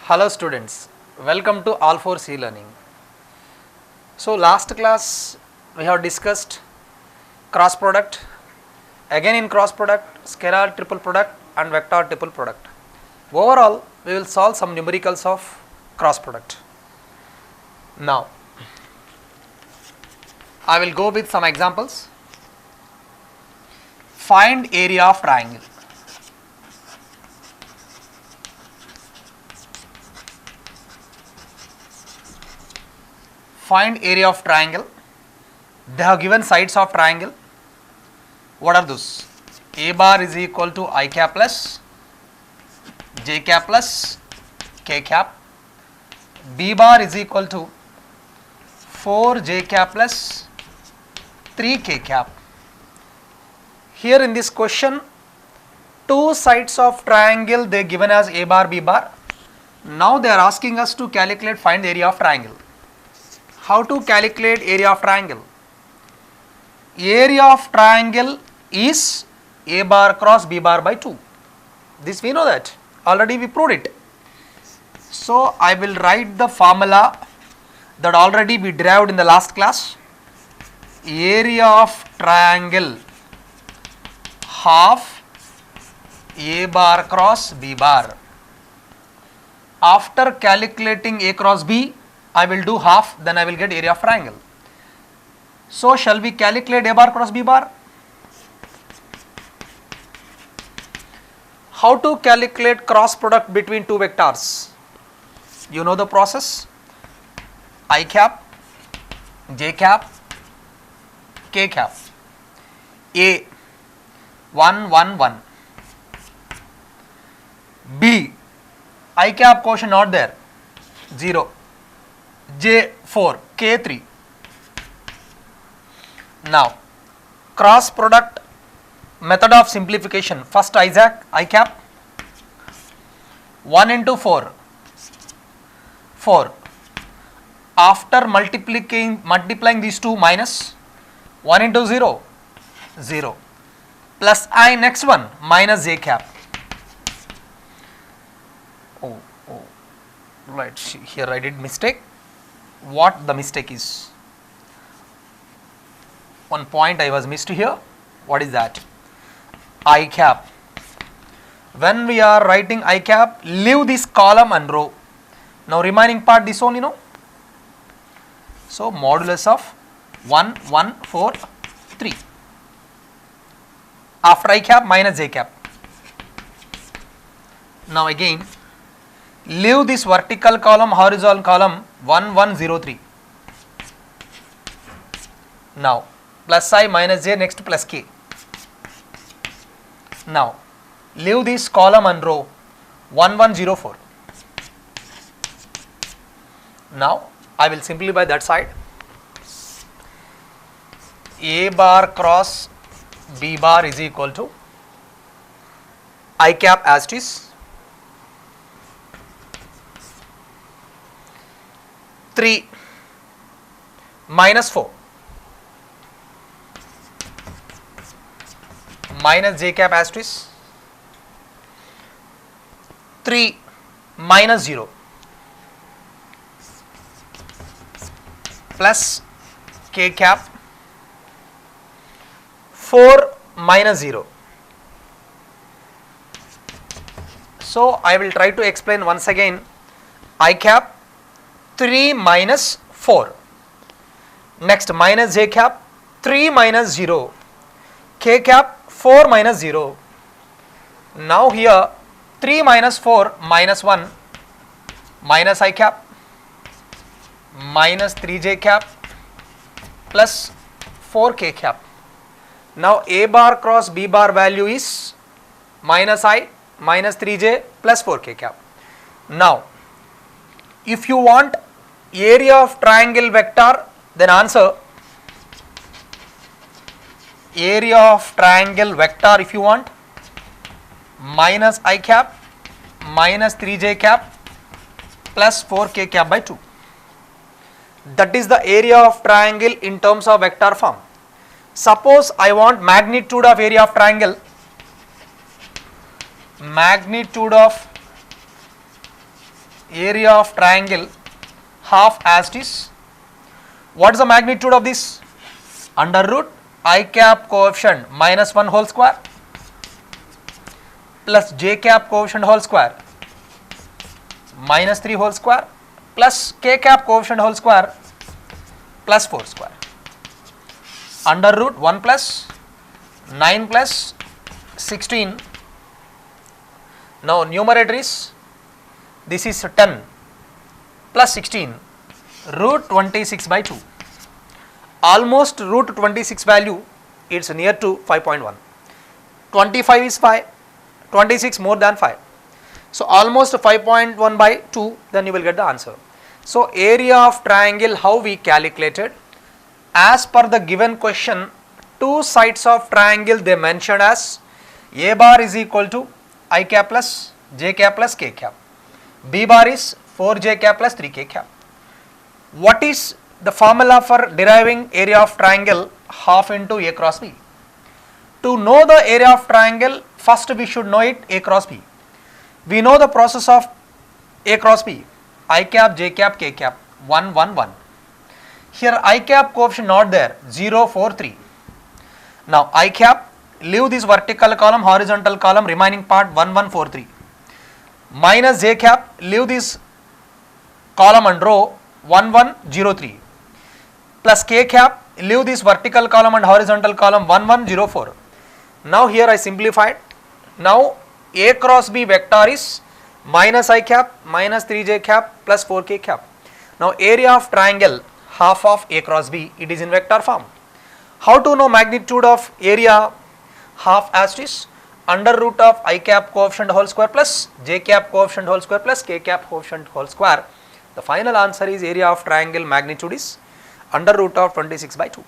Hello students, welcome to All 4 C Learning. So last class we have discussed cross product, again in cross product, scalar triple product and vector triple product. Overall we will solve some numericals of cross product. Now I will go with some examples. Find area of triangle. Find area of triangle. They have given sides of triangle. What are those? A bar is equal to I cap plus J cap plus K cap. B bar is equal to 4 J cap plus 3 K cap. Here in this question, two sides of triangle they given as A bar, B bar. Now they are asking us to calculate find the area of triangle. How to calculate area of triangle? Area of triangle is A bar cross B bar by 2. This we know that. Already we proved it. So I will write the formula that already we derived in the last class. Area of triangle half A bar cross B bar. After calculating A cross B, I will do half, then I will get area of triangle. So shall we calculate A bar cross B bar? How to calculate cross product between two vectors? You know the process. I cap, J cap, K cap. A 1 1 1. B I cap quotient not there, 0. J 4, K 3. Now cross product method of simplification. First Isaac I cap 1 into 4, 4. After multiplying these two minus 1 into 0, 0. Plus I next one minus J cap. Oh, right, here I did mistake. What the mistake is? One point I was missed here. What is that? I cap. When we are writing I cap, leave this column and row. Now remaining part this one, you know. So modulus of 1 1 4 3. After I cap minus J cap. Now again leave this vertical column, horizontal column 1 1 0 3. Now plus I minus J, next plus K. Now leave this column and row 1 1 0 4. Now I will simplify that side. A bar cross B bar is equal to I cap as it is 3 minus 4 minus J cap as it is 3 minus 0 plus K cap 4 minus 0. So I will try to explain once again. I cap 3 minus 4, next minus J cap 3 minus 0, K cap 4 minus 0. Now here 3 minus 4 minus 1 minus I cap minus 3 J cap plus 4 K cap. Now A bar cross B bar value is minus I minus 3 J plus 4 K cap. Now if you want area of triangle vector, then answer area of triangle vector if you want minus I cap minus 3 J cap plus 4 K cap by 2. That is the area of triangle in terms of vector form. Suppose I want magnitude of area of triangle. Magnitude of area of triangle half as it is. What is the magnitude of this? Under root I cap coefficient minus 1 whole square plus j cap coefficient whole square minus 3 whole square plus k cap coefficient whole square plus 4 square. Under root 1 plus 9 plus 16. Now numerator is, this is 10 plus 16 root 26 by 2. Almost root 26 value, it's near to 5.1. 25 is 5, 26 more than 5. So almost 5.1 by 2, then you will get the answer. So area of triangle, how we calculated? As per the given question, two sides of triangle they mentioned as A bar is equal to I cap plus j cap plus k cap. B bar is 4j cap plus 3k cap. What is the formula for deriving area of triangle? Half into A cross B. To know the area of triangle, first we should know it A cross B. We know the process of A cross B. I cap, j cap, k cap, 1, 1, 1. Here I cap coefficient not there, 0, 4, 3. Now I cap, leave this vertical column, horizontal column, remaining part 1, 1, 4, 3. Minus j cap, leave this column and row 1, 1, 0, 3. Plus k cap, leave this vertical column and horizontal column 1, 1, 0, 4. Now here I simplified. Now A cross B vector is minus I cap minus 3j cap plus 4k cap. Now area of triangle half of A cross B, it is in vector form. How to know magnitude of area? Half as it is under root of I cap coefficient whole square plus j cap coefficient whole square plus k cap coefficient whole square. The final answer is area of triangle magnitude is under root of 26 by 2.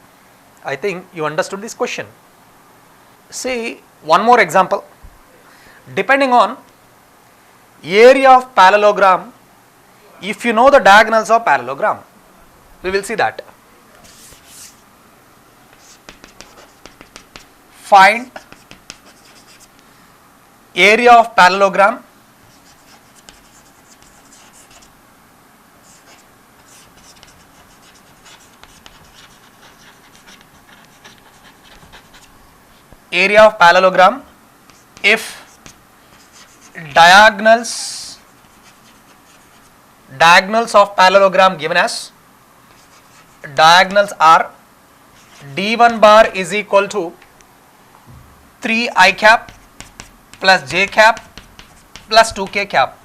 I think you understood this question. See one more example. Depending on area of parallelogram, if you know the diagonals of parallelogram, we will see that. Find area of parallelogram if diagonals of parallelogram given as diagonals are d1 bar is equal to 3 I cap plus j cap plus 2k cap.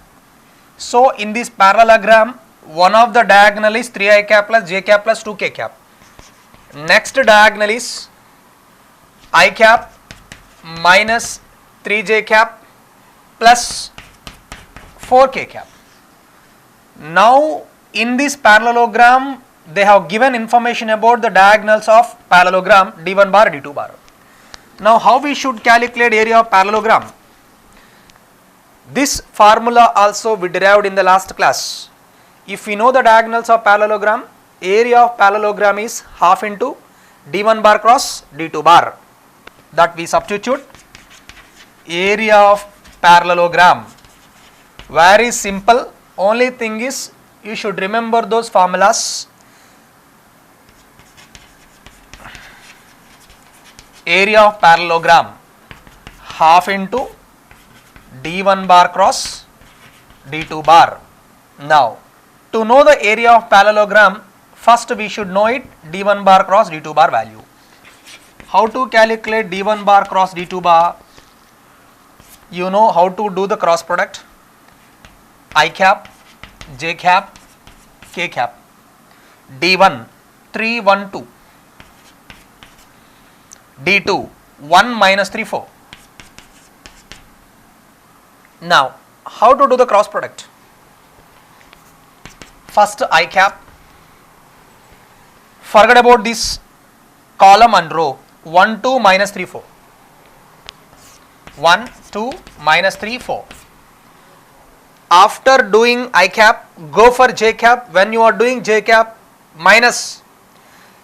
So in this parallelogram, one of the diagonal is 3 I cap plus j cap plus 2k cap. Next diagonal is I cap minus 3j cap plus 4k cap. Now in this parallelogram, they have given information about the diagonals of parallelogram d1 bar, d2 bar. Now how we should calculate area of parallelogram? This formula also we derived in the last class. If we know the diagonals of parallelogram, area of parallelogram is half into d1 bar cross d2 bar. That we substitute area of parallelogram. Very simple. Only thing is you should remember those formulas. Area of parallelogram half into d1 bar cross d2 bar. Now to know the area of parallelogram, first we should know it d1 bar cross d2 bar value. How to calculate d1 bar cross d2 bar? You know how to do the cross product. I cap, j cap, k cap. d1 3, 1, 2. d2 1 minus 3, 4. Now how to do the cross product? First I cap, forget about this column and row, 1, 2 minus 3, 4. 1, 2 minus 3, 4. After doing I cap, go for j cap. When you are doing j cap, minus.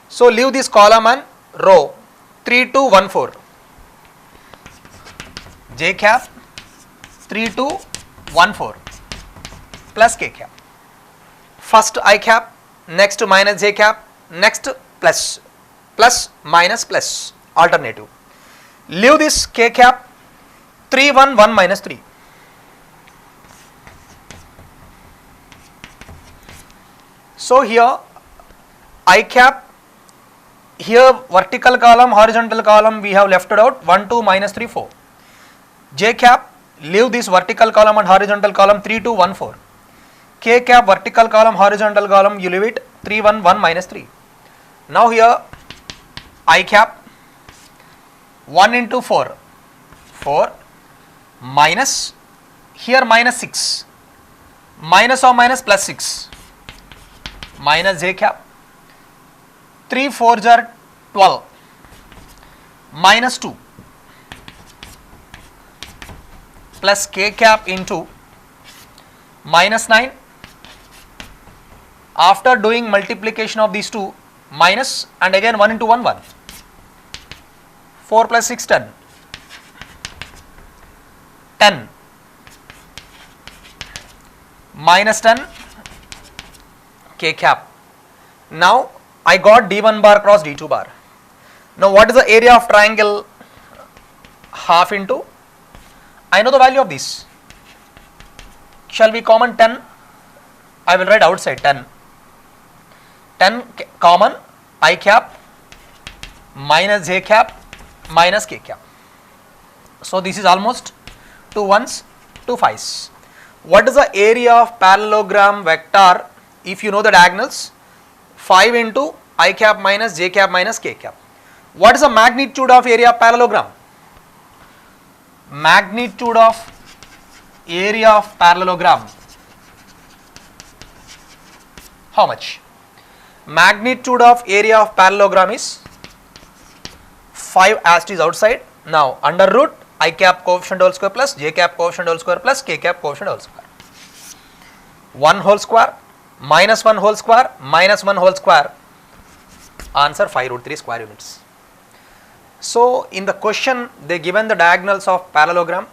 So leave this column and row, 3, 2, 1, 4. j cap 3, 2, 1, 4. plus k cap. First I cap, next minus j cap, next plus, plus minus plus, alternative. Leave this k cap, 3 1 1 minus 3. So here I cap, here vertical column, horizontal column we have left it out, 1 2 minus 3 4. J cap, leave this vertical column and horizontal column, 3 2 1 4. K cap, vertical column, horizontal column, you leave it, 3 1 1 minus 3. Now here I cap, 1 into 4, 4 minus, here minus 6, minus or minus plus 6, minus j cap, 3 4s are 12, minus 2, plus k cap into minus 9. After doing multiplication of these two, minus and again 1 into 1 1, 4 plus 6 10, 10 minus 10 k cap. Now I got d1 bar cross d2 bar. Now what is the area of triangle? Half into, I know the value of this. Shall we common 10? I will write outside 10. 10 common, I cap minus j cap minus k cap. So this is almost 2 1s, 2 5s. What is the area of parallelogram vector if you know the diagonals? 5 into I cap minus j cap minus k cap. What is the magnitude of area of parallelogram? Magnitude of area of parallelogram. How much? Magnitude of area of parallelogram is 5 as it is outside. Now under root I cap coefficient whole square plus j cap coefficient whole square plus k cap coefficient whole square. 1 whole square minus 1 whole square minus 1 whole square. Answer 5 root 3 square units. So in the question they given the diagonals of parallelogram.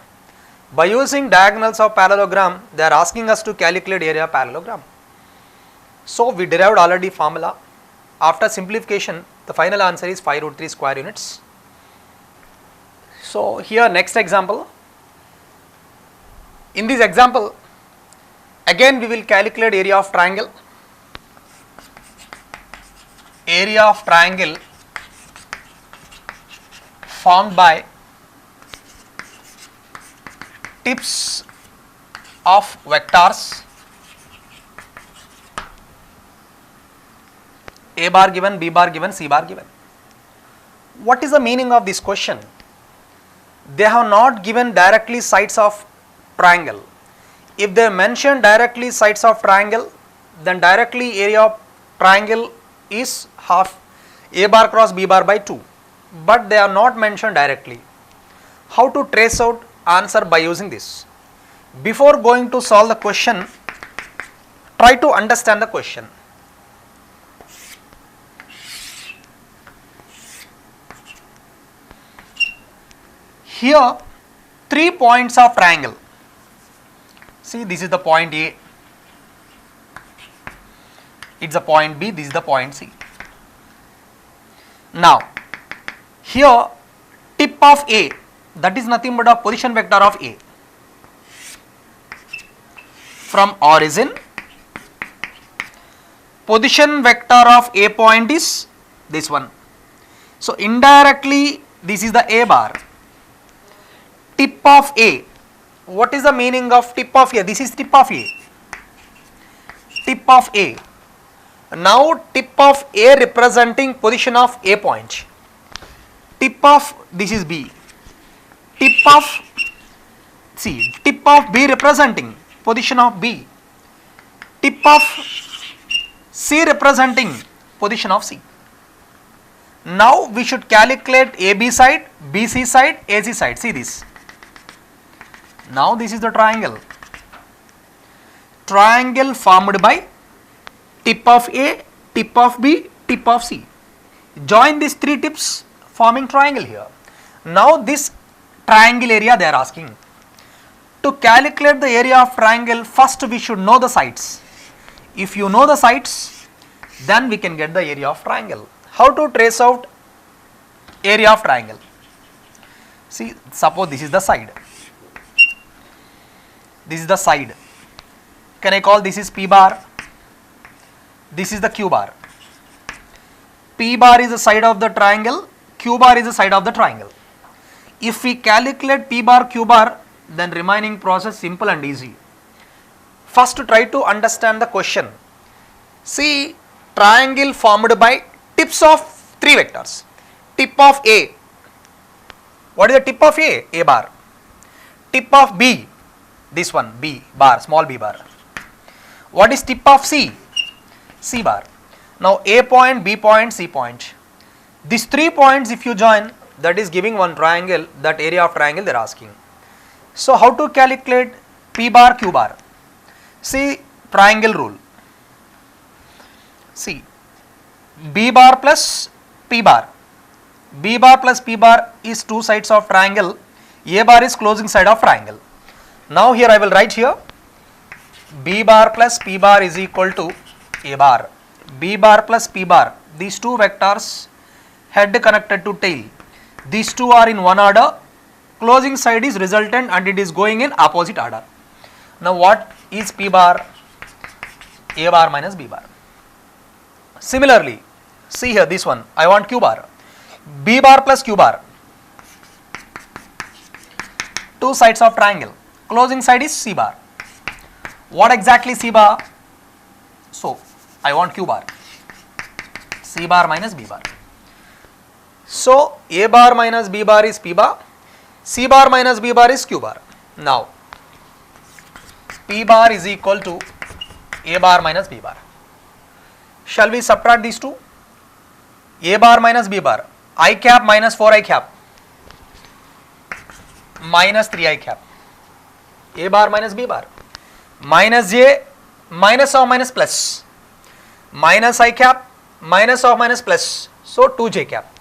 By using diagonals of parallelogram they are asking us to calculate area of parallelogram. So we derived already formula. After simplification the final answer is 5 root 3 square units. So here next example. In this example again we will calculate area of triangle. Area of triangle formed by tips of vectors A bar given, B bar given, C bar given. What is the meaning of this question? They have not given directly sides of triangle. If they mention directly sides of triangle, then directly area of triangle is half A bar cross B bar by 2. But they are not mentioned directly. How to trace out answer by using this? Before going to solve the question, try to understand the question. Here 3 points of triangle. See, this is the point A, it is the point B, this is the point C. Now here tip of A, that is nothing but a position vector of A. From origin, position vector of A point is this one. So indirectly this is the A bar. Tip of A, what is the meaning of tip of A? This is tip of A. Tip of A. Now tip of A representing position of A point. Tip of, this is B. Tip of C. Tip of B representing position of B. Tip of C representing position of C. Now we should calculate AB side, BC side, AC side. See this. Now this is the triangle. Triangle formed by tip of A, tip of B, tip of C. Join these 3 tips forming triangle here. Now this triangle area they are asking. To calculate the area of triangle, first we should know the sides. If you know the sides, then we can get the area of triangle. How to trace out area of triangle? See, suppose this is the side. This is the side. Can I call this is P bar? This is the Q bar. P bar is the side of the triangle, Q bar is the side of the triangle. If we calculate P bar, Q bar, then remaining process simple and easy. First try to understand the question. See, triangle formed by tips of three vectors. Tip of A. What is the tip of A? A bar. Tip of B. This one, B bar, small b bar. What is tip of C? C bar. Now A point, B point, C point. These 3 points if you join, that is giving one triangle, that area of triangle they are asking. So how to calculate P bar, Q bar? See, triangle rule. See, B bar plus P bar. B bar plus P bar is two sides of triangle. A bar is closing side of triangle. Now here I will write here B bar plus P bar is equal to A bar. B bar plus P bar, these two vectors head connected to tail. These two are in one order, closing side is resultant and it is going in opposite order. Now what is P bar? A bar minus B bar. Similarly, see here this one, I want Q bar. B bar plus Q bar. Two sides of triangle. Closing side is C bar. What exactly C bar? So, I want Q bar. C bar minus B bar. So, A bar minus B bar is P bar. C bar minus B bar is Q bar. Now, P bar is equal to A bar minus B bar. Shall we subtract these two? A bar minus B bar. I cap minus 4I cap minus 3I cap. A bar minus B bar. Minus J minus or minus plus. Minus I cap minus or minus plus. So 2J cap.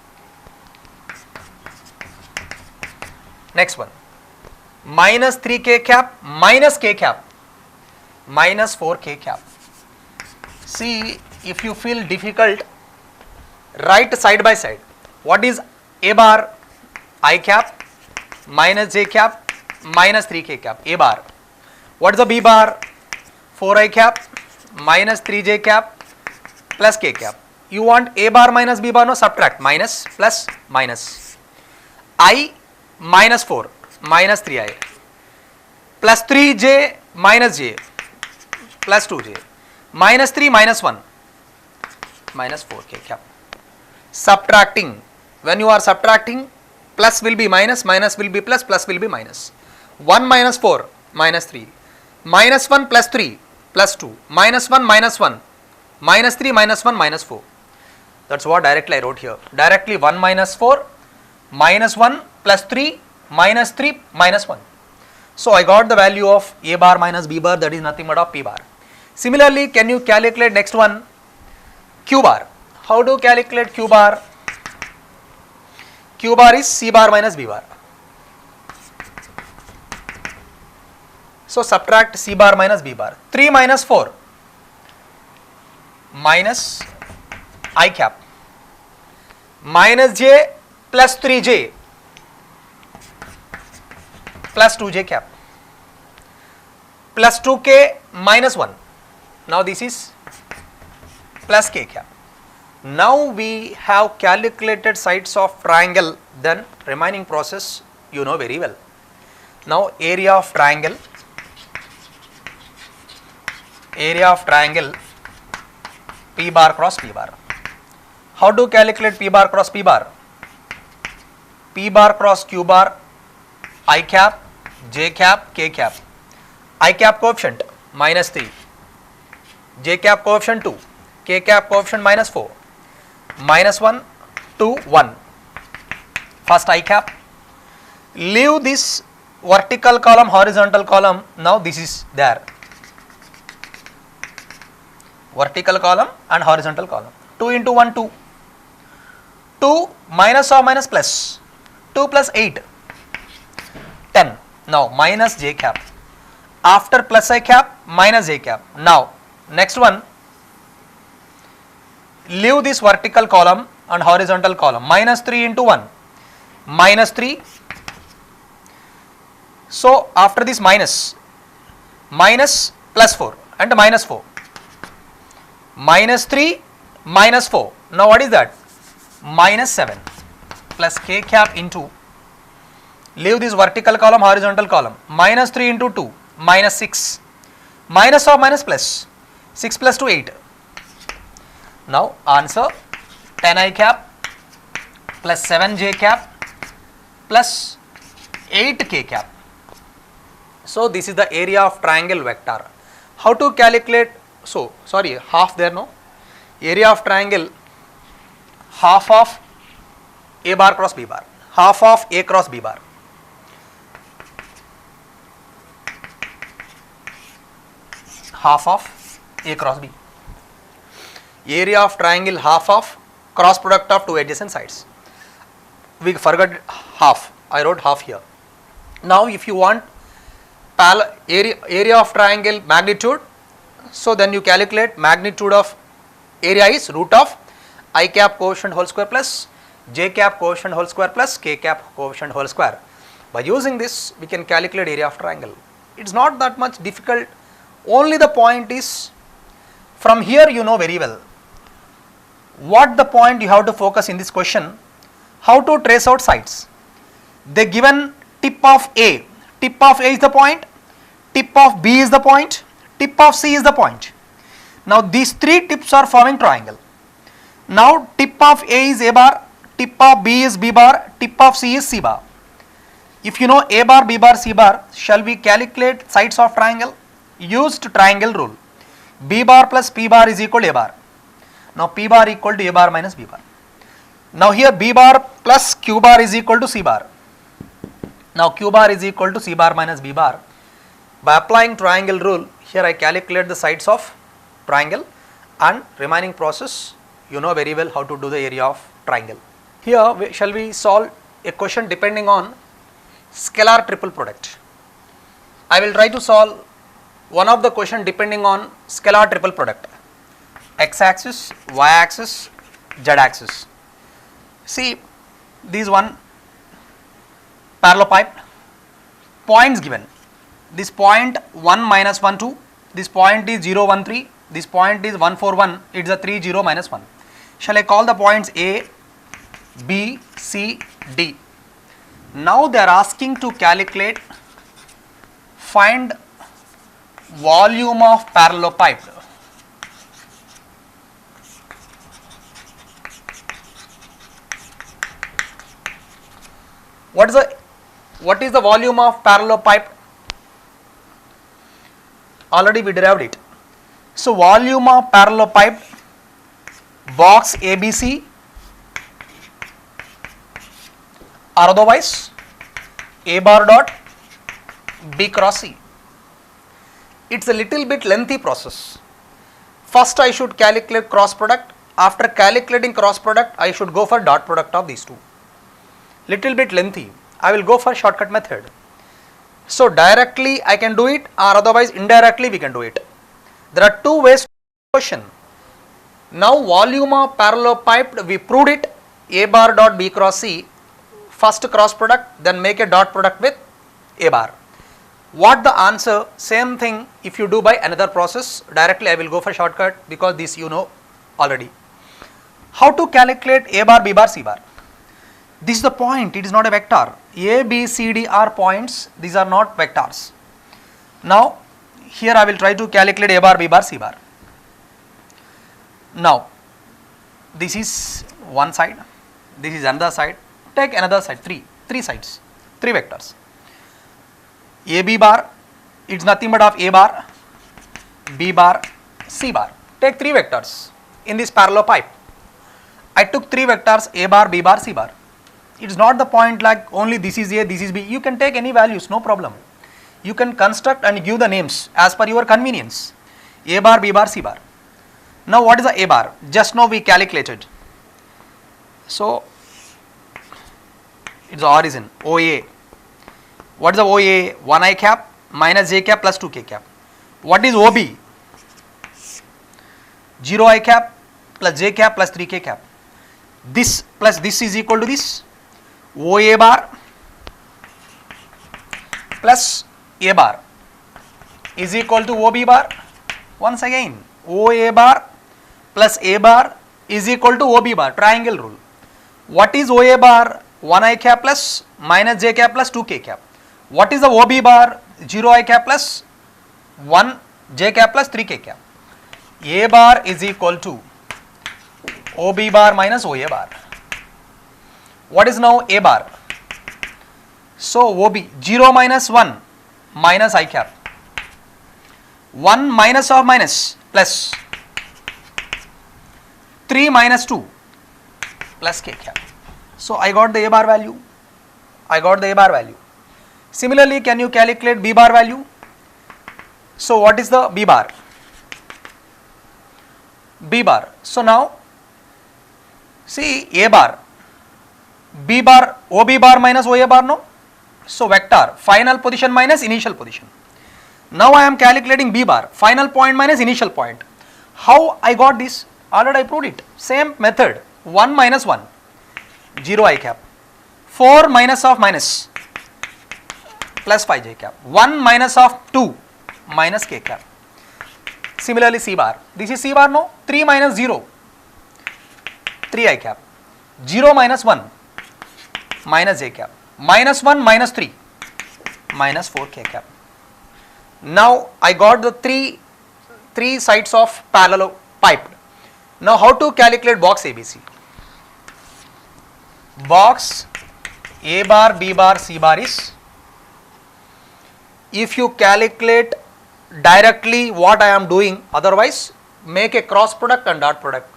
Next one. Minus 3K cap minus K cap minus 4K cap. See, if you feel difficult, write side by side. What is A bar? I cap minus J cap minus 3K cap. A bar. What is the B bar? 4I cap minus 3J cap plus K cap. You want A bar minus B bar? No, subtract. Minus plus minus. I minus 4 minus 3I plus 3J minus J plus 2J minus 3 minus 1 minus 4K cap. Subtracting. When you are subtracting, plus will be minus, minus will be plus, plus will be minus. 1 minus 4 minus 3 minus 1 plus 3 plus 2 minus 1 minus 1 minus 3 minus 1 minus 4. That's what directly I wrote here. Directly 1 minus 4 minus 1 plus 3 minus 3 minus 1. So I got the value of A bar minus B bar, that is nothing but of P bar. Similarly, can you calculate next one? Q bar. How to calculate Q bar? Q bar is C bar minus B bar. So subtract C bar minus B bar. 3 minus 4 minus I cap minus J plus 3J plus 2J cap plus 2K minus 1. Now this is plus K cap. Now we have calculated sides of triangle, then remaining process you know very well. Now area of triangle P bar cross P bar. How to calculate P bar cross P bar? P bar cross Q bar, I cap, J cap, K cap. I cap coefficient minus 3, J cap coefficient 2, K cap coefficient minus 4, minus 1, 2, 1. First I cap. Leave this vertical column, horizontal column. Now this is there. Vertical column and horizontal column. 2 into 1, 2. 2 minus or minus plus. 2 plus 8. 10. Now minus J cap. after plus I cap minus j cap. Now next one, leave this vertical column and horizontal column, minus 3 into 1, minus 3. So after this minus plus 4 and minus 4, minus 3 minus 4. Now what is that? Minus 7 plus k cap into, leave this vertical column, horizontal column, minus 3 into 2, minus 6, minus or minus plus, 6 plus 2, 8. Now answer 10 I cap plus 7 j cap plus 8 k cap. So this is the area of triangle vector. How to calculate? So sorry, half there, no? Area of triangle, half of a bar cross b bar, half of a cross b bar. Half of a cross b. Area of triangle, half of cross product of two adjacent sides. We forgot half, I wrote half here. Now if you want area of triangle magnitude, so then you calculate magnitude of area is root of I cap coefficient whole square plus j cap coefficient whole square plus k cap coefficient whole square. By using this we can calculate area of triangle. It is not that much difficult, only the point is, from here you know very well what the point you have to focus in this question, how to trace out sides. They given tip of A is the point, tip of B is the point, tip of C is the point. Now these three tips are forming triangle. Now tip of A is A bar, tip of B is B bar, tip of C is C bar. If you know A bar, B bar, C bar, shall we calculate sides of triangle? Used triangle rule. B bar plus P bar is equal to A bar. Now P bar equal to A bar minus B bar. Now here B bar plus Q bar is equal to C bar. Now Q bar is equal to C bar minus B bar. By applying triangle rule, here I calculate the sides of triangle, and remaining process you know very well how to do the area of triangle. Here shall we solve a question depending on scalar triple product. I will try to solve one of the question depending on scalar triple product, x axis, y axis, z axis. See these one parallelepiped, points given, this point 1 minus 1 2, this point is 0 1 3, this point is 1 4 1, it is a 3 0 minus 1. Shall I call the points A, B, C, D. Now they are asking to calculate, find volume of parallelepiped. What is the volume of parallelepiped? Already we derived it. So volume of parallelepiped box ABC or otherwise A bar dot B cross C. It's a little bit lengthy process. First I should calculate cross product. After calculating cross product, I should go for dot product of these two. Little bit lengthy. I will go for shortcut method. So directly I can do it, or otherwise indirectly we can do it. There are two ways to question. Now volume of parallelepiped, we proved it, A bar dot B cross C, first cross product, then make a dot product with A bar. What the answer? Same thing if you do by another process. Directly I will go for shortcut because this you know already. How to calculate A bar, B bar, C bar? This is the point, it is not a vector. A, B, C, D are points, these are not vectors. Now here I will try to calculate A bar, B bar, C bar. Now this is one side, this is another side, take another side, three sides, three vectors. AB bar, it is nothing but of A bar, B bar, C bar. Take three vectors in this parallelepiped. I took three vectors A bar, B bar, C bar. It is not the point like only this is A, this is B. You can take any values, no problem. You can construct and give the names as per your convenience. A bar, B bar, C bar. Now what is the A bar? Just now we calculated. So it's the origin, OA. What is the OA? 1 I cap minus j cap plus 2k cap. What is OB? 0 I cap plus j cap plus 3k cap. This plus this is equal to this. OA bar plus A bar is equal to OB bar. Once again, OA bar plus A bar is equal to OB bar, triangle rule. What is OA bar? 1 I cap plus minus j cap plus 2k cap. What is the OB bar? 0 I cap plus 1 j cap plus 3k cap. A bar is equal to OB bar minus OA bar. What is now A bar? So OB 0 minus 1 minus I cap. 1 minus or minus plus 3 minus 2 plus k cap. So I got the A bar value. I got the A bar value. Similarly, can you calculate B bar value? So what is the B bar? B bar. So now see A bar, B bar, OB bar minus OA bar, no? So vector final position minus initial position. Now I am calculating B bar, final point minus initial point. How I got this? Already I proved it. Same method. 1 minus 1, 0 I cap. 4 minus of minus plus 5 j cap. 1 minus of 2 minus k cap. Similarly C bar. This is C bar, no? 3 minus 0, 3 I cap. 0 minus 1 minus j cap. Minus 1 minus 3 minus 4 k cap. Now I got the three sides of parallel piped. Now how to calculate box ABC? Box A bar, B bar, C bar is, if you calculate directly what I am doing, otherwise make a cross product and dot product.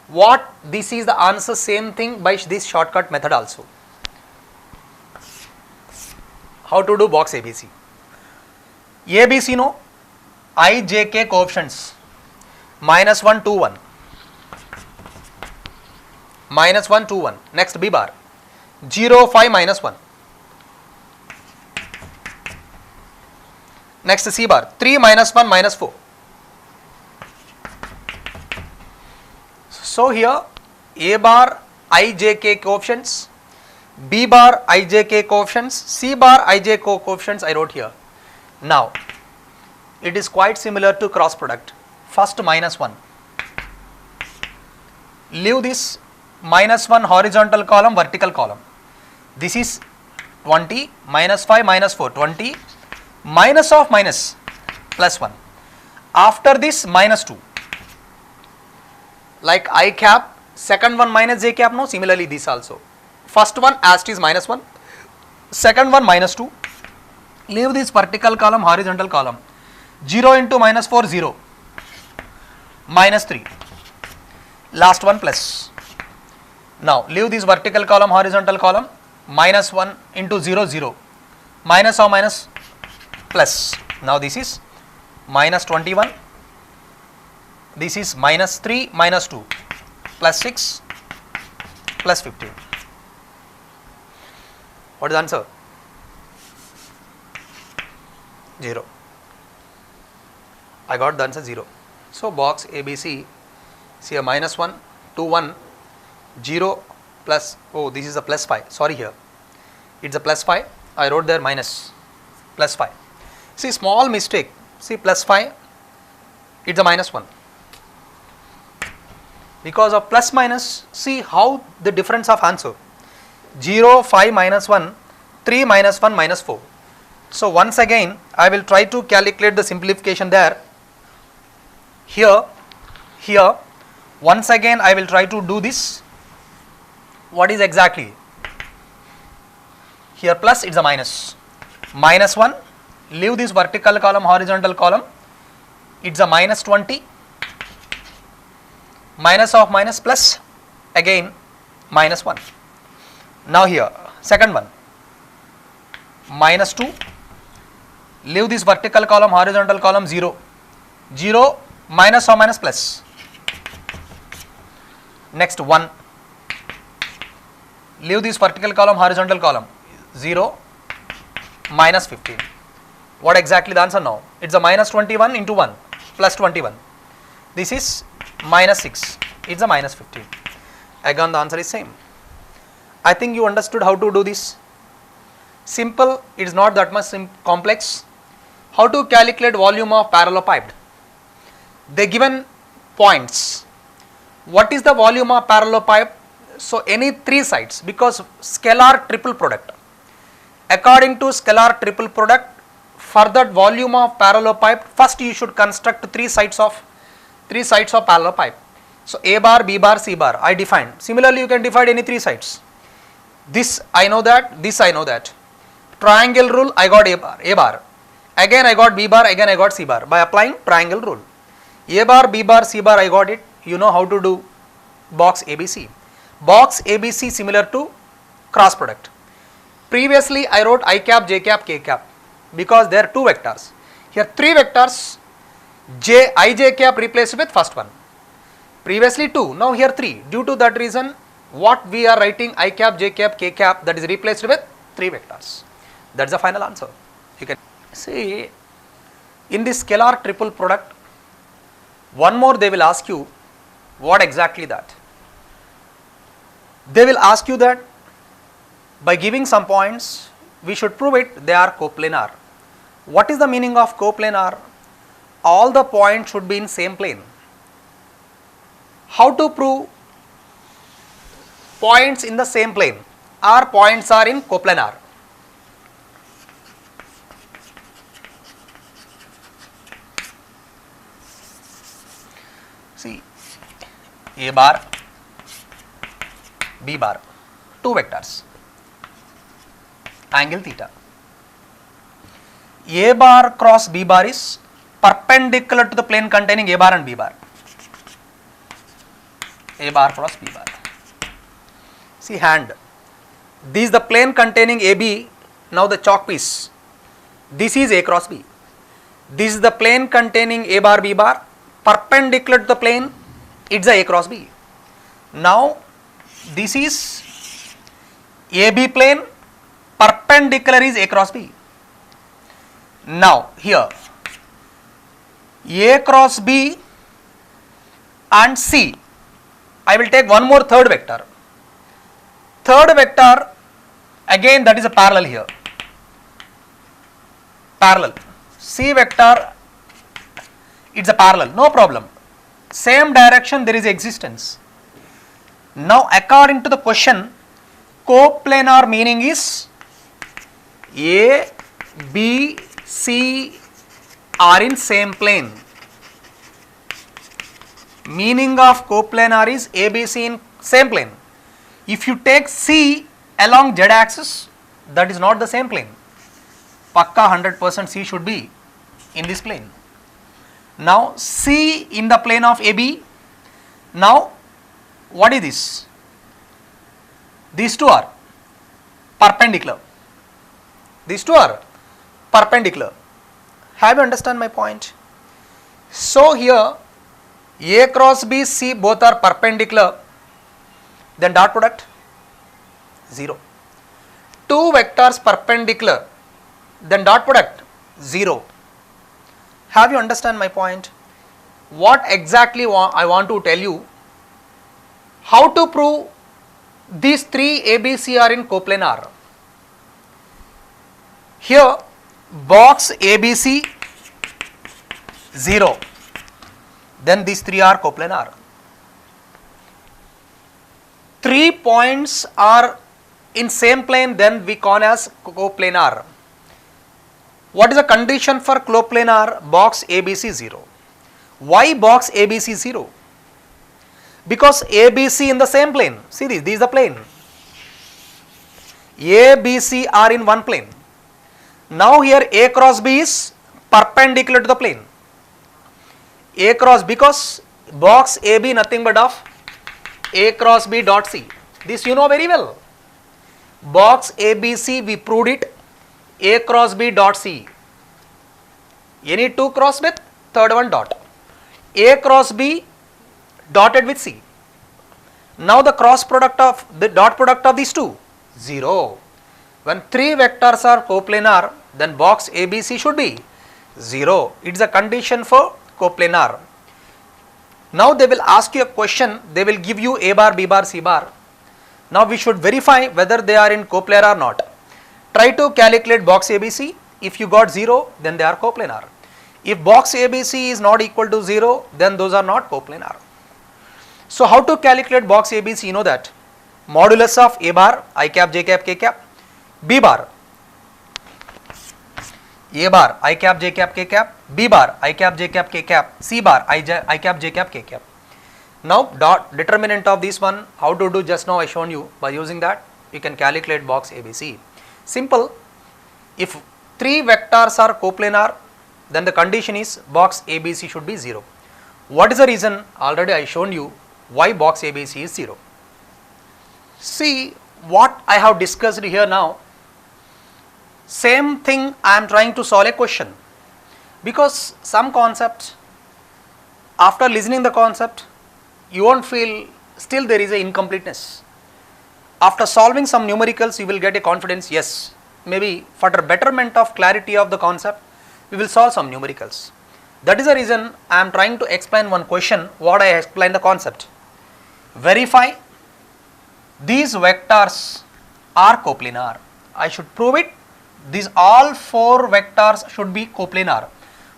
What this is the answer, same thing by this shortcut method also. How to do box ABC? ABC, no, I, J, K coefficients minus 1, 2, 1. Minus 1, 2, 1. Next B bar 0, 5, minus 1. Next C bar 3, minus 1, minus 4. So here A bar I, J, K coefficients, B bar I, J, K coefficients, C bar I, J, K coefficients I wrote here. Now it is quite similar to cross product. First minus 1. Leave this minus 1 horizontal column, vertical column. This is 20, minus 5, minus 4, 20, minus of minus plus 1. After this minus 2. Like I cap, second one minus j cap, no, similarly this also. First one as it is minus 1, second one minus 2. Leave this vertical column, horizontal column. 0 into minus 4, 0, minus 3, last one plus. Now leave this vertical column, horizontal column, minus 1 into 0, 0, minus or minus plus. Now this is minus 21, this is minus 3, minus 2, plus 6, plus 15. What is the answer? 0. I got the answer 0. So box ABC, see a minus 1, 2, 1, 0 plus, oh this is a plus 5, sorry here, it is a plus 5, I wrote there minus, plus 5. See small mistake, see plus 5, it is a minus 1. Because of plus minus, see how the difference of answer, 0, 5, minus 1, 3, minus 1, minus 4. So once again I will try to calculate the simplification there. Here, once again I will try to do this. What is exactly? Here plus, it's a minus. Minus 1, leave this vertical column, horizontal column, it's a minus 20. Minus of minus plus, again minus 1. Now here, second one, minus 2, leave this vertical column, horizontal column, 0, 0, minus or minus plus. Next 1, leave this vertical column, horizontal column, 0, minus 15. What exactly the answer now? It's a minus 21 into 1 plus 21. This is minus 6. It's a minus 15. Again the answer is same. I think you understood how to do this. Simple, it is not that much complex. How to calculate volume of parallelepiped? They given points. What is the volume of parallelepiped? So any three sides, because scalar triple product. According to scalar triple product, for that volume of parallelepiped, first you should construct three sides of parallelepiped. So A bar, B bar, C bar I defined. Similarly, you can define any three sides. This I know that, this I know that. Triangle rule, I got A bar. Again I got B bar, again I got C bar by applying triangle rule. A bar, B bar, C bar I got it. You know how to do box ABC. Box ABC similar to cross product. Previously I wrote I cap, J cap, K cap because there are two vectors. Here three vectors, Ij cap replaced with first one. Previously 2, now here 3. Due to that reason, what we are writing I cap, J cap, K cap, that is replaced with 3 vectors. That is the final answer. You can see in this scalar triple product, one more they will ask you, what exactly that? They will ask you that by giving some points, we should prove it, they are coplanar. What is the meaning of coplanar? All the points should be in same plane. How to prove points in the same plane? Our points are in coplanar. See, A bar, B bar, two vectors, angle theta. A bar cross B bar is perpendicular to the plane containing A bar and B bar. A bar cross B bar. See hand. This is the plane containing AB. Now the chalk piece. This is A cross B. This is the plane containing A bar B bar. Perpendicular to the plane, it's a cross B. Now this is AB plane. Perpendicular is A cross B. Now here A cross B and C. I will take one more third vector. Third vector, again that is a parallel here. Parallel. C vector, it's a parallel, no problem. Same direction there is existence. Now according to the question, coplanar meaning is A, B, C are in same plane. Meaning of coplanar is A, B, C in same plane. If you take C along Z axis, that is not the same plane. Pakka 100% C should be in this plane. Now C in the plane of AB. Now what is this? These two are perpendicular. These two are perpendicular. Have you understand my point? So here A cross B, C both are perpendicular, then dot product 0. Two vectors perpendicular, then dot product 0. Have you understand my point? What exactly I want to tell you? How to prove these three ABC are in coplanar? Here box ABC 0. Then these three are coplanar. 3 points are in same plane, then we call as coplanar. What is the condition for coplanar? Box ABC 0. Why box ABC 0? Because ABC in the same plane. See this is the plane. ABC are in one plane. Now here A cross B is perpendicular to the plane. A cross, because box AB nothing but of A cross B dot C. This you know very well. Box ABC we proved it, A cross B dot C. Any two cross with third one dot. A cross B dotted with C. Now the cross product of the dot product of these two 0. When three vectors are coplanar, then box ABC should be 0. It is a condition for coplanar. Now they will ask you a question, they will give you A bar, B bar, C bar. Now we should verify whether they are in coplanar or not. Try to calculate box ABC. If you got 0, then they are coplanar. If box ABC is not equal to 0, then those are not coplanar. So how to calculate box ABC? You know that. Modulus of A bar, I cap, J cap, K cap, B bar, A bar, I cap, J cap, K cap, B bar, I cap, J cap, K cap, C bar, I cap, J cap, K cap. Now determinant of this one, how to do, just now I shown you. By using that you can calculate box ABC. Simple. If 3 vectors are coplanar, then the condition is box ABC should be 0. What is the reason? Already I shown you why box ABC is 0. See what I have discussed here now. Same thing I am trying to solve a question, because some concept, after listening the concept, you won't feel still there is a incompleteness. After solving some numericals, you will get a confidence, yes, maybe for the betterment of clarity of the concept, we will solve some numericals. That is the reason I am trying to explain one question, what I explained the concept. Verify these vectors are coplanar. I should prove it. These all 4 vectors should be coplanar.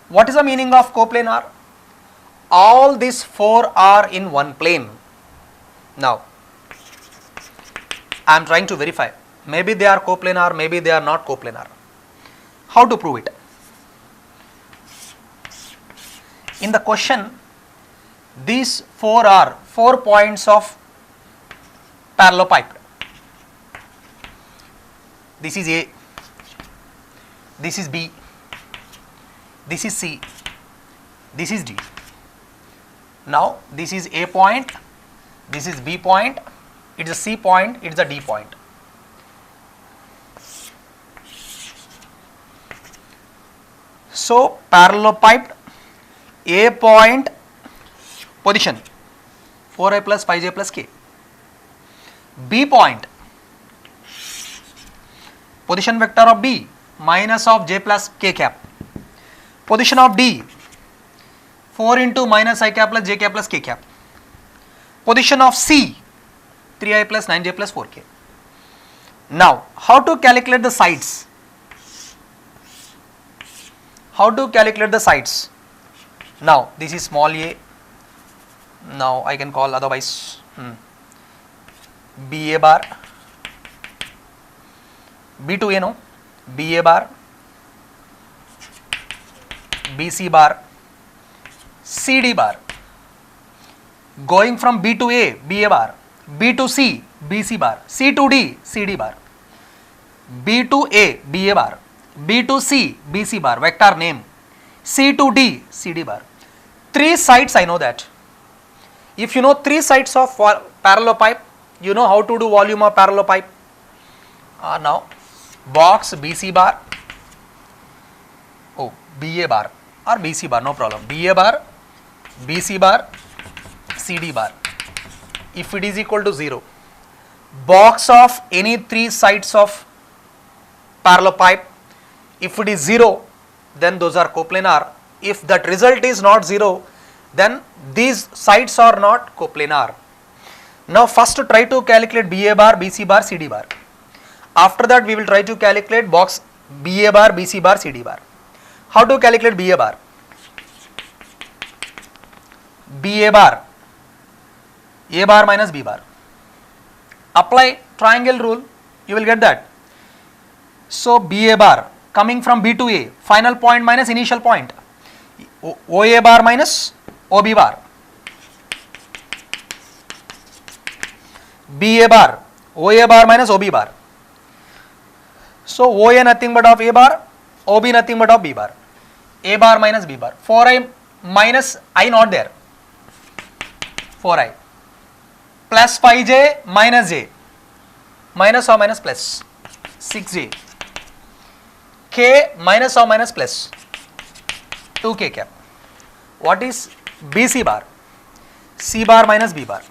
What is the meaning of coplanar? All these 4 are in one plane. Now I am trying to verify. Maybe they are coplanar, maybe they are not coplanar. How to prove it? In the question, these 4 are 4 points of parallelepiped. This is A, this is B, this is C, this is D. Now this is A point, this is B point, it is a C point, it is a D point. So parallelepiped, A point position 4i plus 5j plus k, B point position vector of B minus of j plus k cap, position of D 4 into minus I cap plus j cap plus k cap, position of C 3i plus 9j plus 4k. Now how to calculate the sides? How to calculate the sides? Now this is small a, now I can call otherwise BA bar, B2A, no, BA bar, BC bar, CD bar. Going from B to A, BA bar, B to C, BC bar, C to D, CD bar, B to A, BA bar, B to C, BC bar, vector name, C to D, CD bar. 3 sides I know that. If you know 3 sides of parallelepiped, you know how to do volume of parallelepiped. Now box BC bar, BA bar or BC bar, no problem, BA bar, BC bar, CD bar. If it is equal to 0, box of any 3 sides of parallelepiped, if it is 0, then those are coplanar. If that result is not 0, then these sides are not coplanar. Now first try to calculate BA bar, BC bar, CD bar. After that we will try to calculate box BA bar, BC bar, CD bar. How to calculate BA bar? BA bar, A bar minus B bar. Apply triangle rule, you will get that. So BA bar coming from B to A, final point minus initial point, OA bar minus OB bar, BA bar, OA bar minus OB bar. So OA nothing but of A bar, OB nothing but of B bar, A bar minus B bar, 4i minus I not there, 4i plus 5j minus j, minus or minus plus 6j, k minus or minus plus 2k cap. What is BC bar? C bar minus B bar,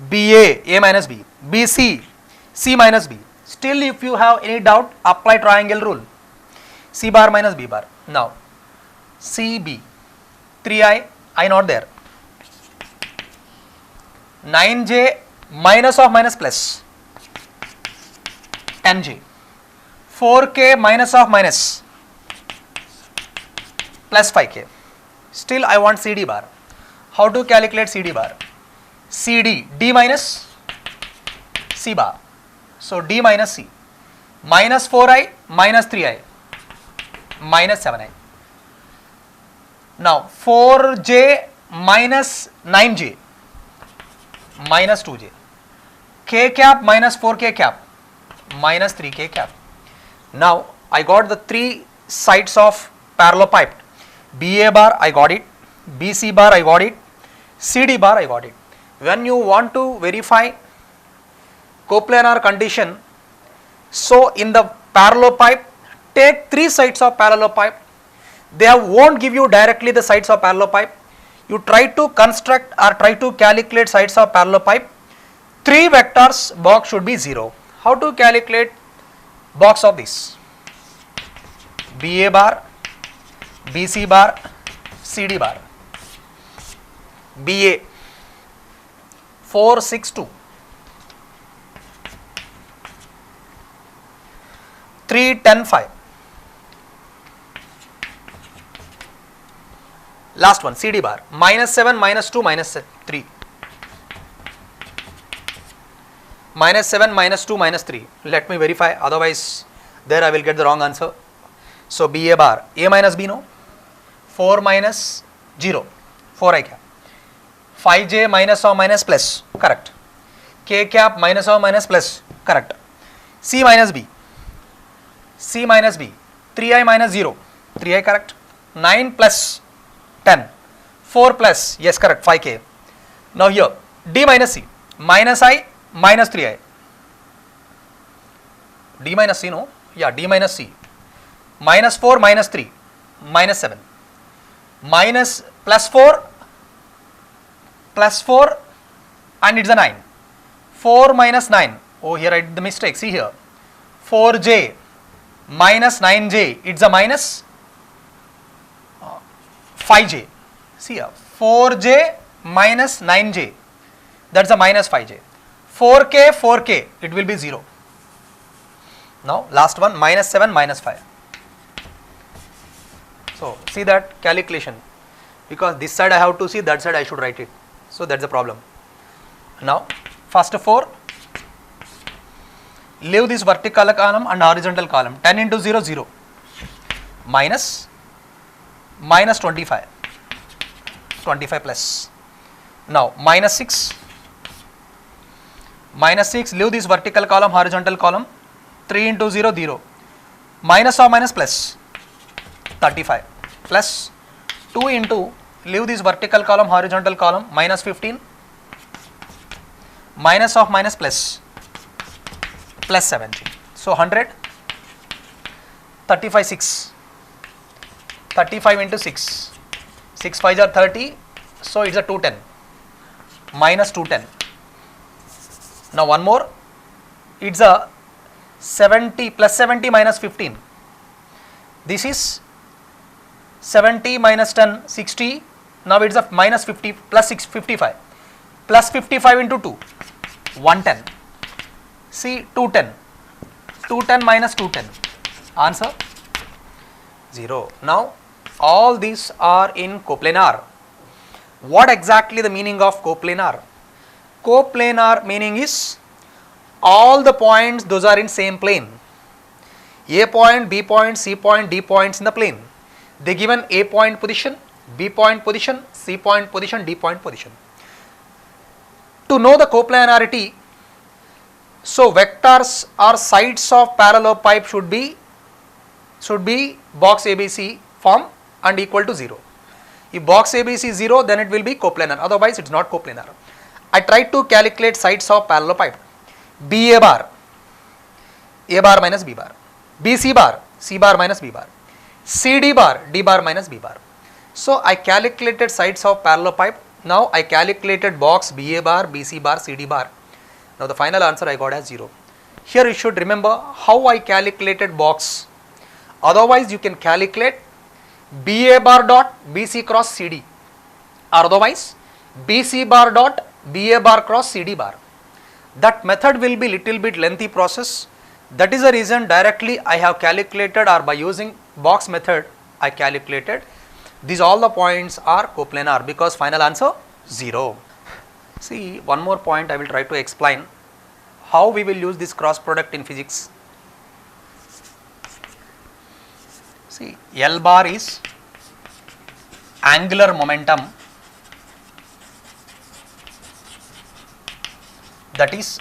BA, A minus B, BC, C minus B. Still if you have any doubt, apply triangle rule. C bar minus B bar. Now CB 3I, I not there. 9J minus of minus plus 10J. 4K minus of minus plus 5K. Still I want CD bar. How to calculate CD bar? CD, D minus C bar. So D minus C. Minus 4I minus 3I minus 7I. Now 4J minus 9J minus 2J. K cap minus 4K cap minus 3K cap. Now I got the three sides of parallelepiped. BA bar I got it, BC bar I got it, CD bar I got it. When you want to verify coplanar condition, so in the parallelepiped, take three sides of parallelepiped. They won't give you directly the sides of parallelepiped. You try to construct or try to calculate sides of parallelepiped. Three vectors, box should be 0. How to calculate box of this? BA bar, BC bar, CD bar. BA 4, 6, 2. 3, 10, 5. Last one, CD bar, minus 7, minus 2, minus 3. Minus 7, minus 2, minus 3. Let me verify, otherwise there I will get the wrong answer. So BA bar, A minus B, no? 4 minus 0, 4I cap. 5J minus or minus plus, correct. K cap minus or minus plus, correct. C minus B, C minus B, 3I minus 0, 3I correct. 9 plus 10, 4 plus, yes correct, 5K. Now here, D minus C, minus I, minus 3I. D minus C, no? Yeah, D minus C. Minus 4, minus 3, minus 7. Minus plus 4, and it's a 9. 4 minus 9, oh here I did the mistake, see here. 4J minus 9J, it's a minus 5J. See here, 4J minus 9J, that's a minus 5J. 4K, 4K, it will be 0. Now last one, minus 7, minus 5. So see that calculation, because this side I have to see, that side I should write it. So that's the problem. Now first 4, leave this vertical column and horizontal column. 10 into 0, 0. Minus 25. 25 plus. Now minus 6. Minus 6, leave this vertical column, horizontal column. 3 into 0, 0. Minus or minus plus. 35 plus 2 into, leave this vertical column, horizontal column, minus 15, minus of minus plus, plus 17. So 100, 35, 6, 35 into 6, 6 5s are 30, so it's a 210, minus 210. Now one more, it's a 70, plus 70 minus 15. This is 70 minus 10, 60. Now it's a minus 50 plus 6, 55. Plus 55 into 2, 110. See 210. 210 minus 210. Answer 0. Now all these are in coplanar. What exactly the meaning of coplanar? Coplanar meaning is all the points, those are in same plane. A point, B point, C point, D points in the plane. They given A point position, B point position, C point position, D point position. To know the coplanarity, so vectors or sides of parallelepiped should be box ABC form and equal to 0. If box ABC is 0, then it will be coplanar, otherwise it is not coplanar. I tried to calculate sides of parallelepiped. BA bar, A bar minus B bar. BC bar, C bar minus B bar. CD bar, D bar minus B bar. So I calculated sides of parallelepiped. Now I calculated box BA bar, BC bar, CD bar. Now the final answer I got as 0. Here you should remember how I calculated box Otherwise, you can calculate BA bar dot BC cross CD, or otherwise BC bar dot BA bar cross CD bar. That method will be little bit lengthy process. That is the reason directly I have calculated, or by using box method I calculated. These all the points are coplanar because final answer 0. See, one more point I will try to explain how we will use this cross product in physics. See, L bar is angular momentum, that is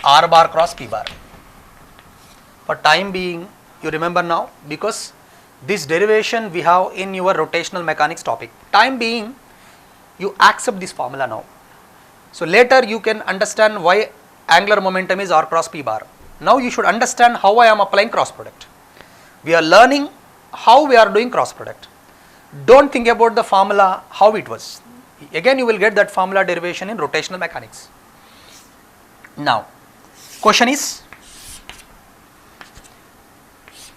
R bar cross P bar. For time being, you remember now, because this derivation we have in your rotational mechanics topic. Time being, you accept this formula now. So later you can understand why angular momentum is R cross P bar. Now you should understand how I am applying cross product. We are learning how we are doing cross product. Don't think about the formula how it was. Again you will get that formula derivation in rotational mechanics. Now question is,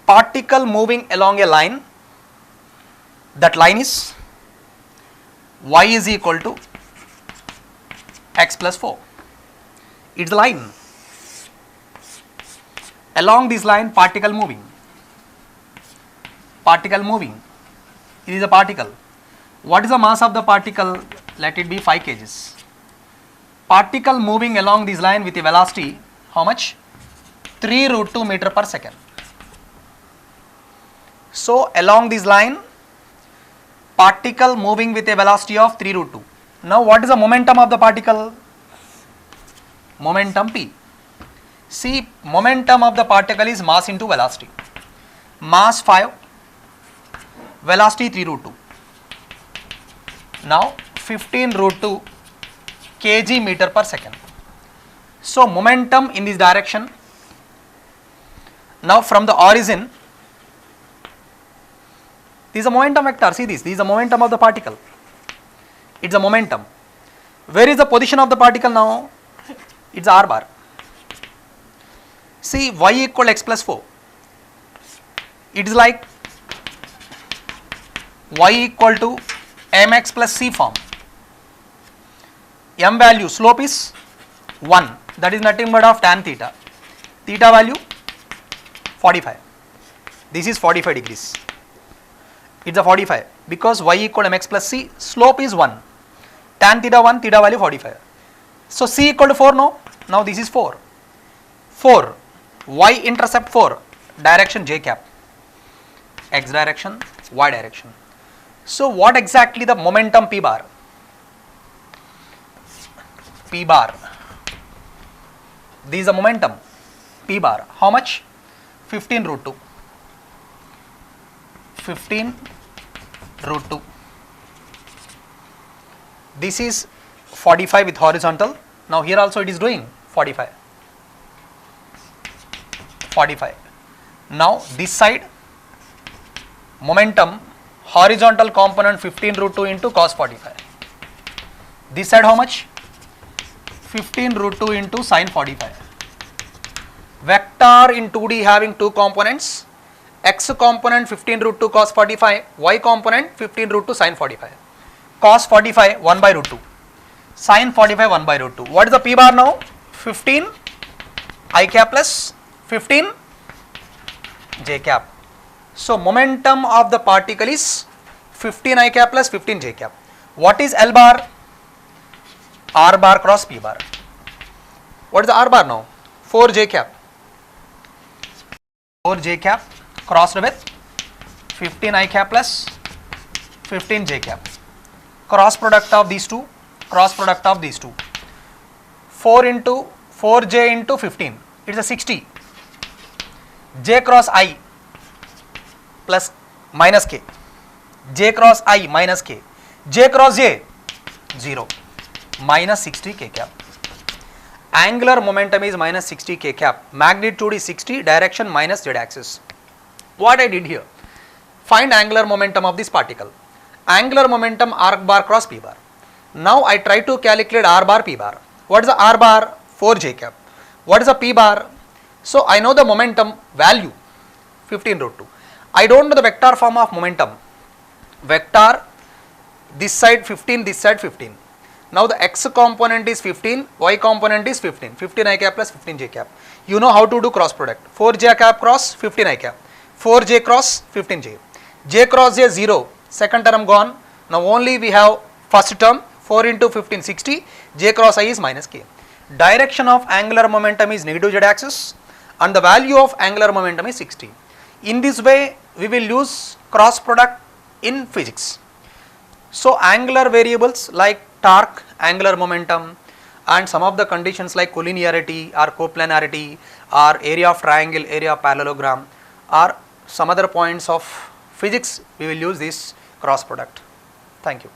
particle moving along a line, that line is y is equal to x plus 4. It is the line. Along this line, particle moving. Particle moving. It is a particle. What is the mass of the particle? Let it be 5 kgs. Particle moving along this line with a velocity, how much? 3 root 2 meter per second. So along this line, particle moving with a velocity of 3 root 2. Now what is the momentum of the particle? Momentum P. See, momentum of the particle is mass into velocity. Mass 5, velocity 3 root 2. Now 15 root 2 kg meter per second. So momentum in this direction. Now from the origin, this is a momentum vector. See this is the momentum of the particle. It's a momentum. Where is the position of the particle now? It's R bar. See, y equal x plus 4. It is like y equal to mx plus c form. M value, slope is 1. That is nothing but of tan theta. Theta value 45. This is 45 degrees. It's a 45 because y equal to mx plus c, slope is 1. Tan theta 1, theta value 45. So c equal to 4 now. Now this is 4. 4. Y intercept 4. Direction j cap. X direction, y direction. So what exactly the momentum P bar? P bar. This is the momentum P bar. How much? 15 root 2. 15 root 2. This is 45 with horizontal. Now here also it is doing 45. 45. Now this side, momentum horizontal component 15 root 2 into cos 45. This side how much? 15 root 2 into sin 45. Vector in 2D having two components. X component 15 root 2 cos 45, y component 15 root 2 sin 45. Cos 45 1 by root 2, sin 45 1 by root 2. What is the P bar now? 15 I cap plus 15 j cap. So momentum of the particle is 15 I cap plus 15 j cap. What is L bar? R bar cross P bar. What is the R bar now? 4 j cap. 4 j cap crossed with 15 I cap plus 15 j cap. Cross product of these two. Cross product of these two. 4 into 4j into 15. It is a 60. J cross I plus minus k. J cross I minus k. J cross j 0. Minus 60 k cap. Angular momentum is minus 60 k cap. Magnitude is 60. Direction minus z axis. What I did here? Find angular momentum of this particle. Angular momentum R bar cross P bar. Now I try to calculate R bar P bar. What is the R bar? 4 j cap. What is the P bar? So I know the momentum value 15 root 2. I don't know the vector form of momentum. Vector this side 15, this side 15. Now the x component is 15, y component is 15. 15 I cap plus 15 j cap. You know how to do cross product. 4 j cap cross 15 I cap. 4 j cross 15 j. J cross j 0. Second term gone. Now only we have first term 4 into 15 60. J cross I is minus k. Direction of angular momentum is negative z axis and the value of angular momentum is 60. In this way we will use cross product in physics. So angular variables like torque, angular momentum and some of the conditions like collinearity or coplanarity or area of triangle, area of parallelogram or some other points of physics, we will use this cross product. Thank you.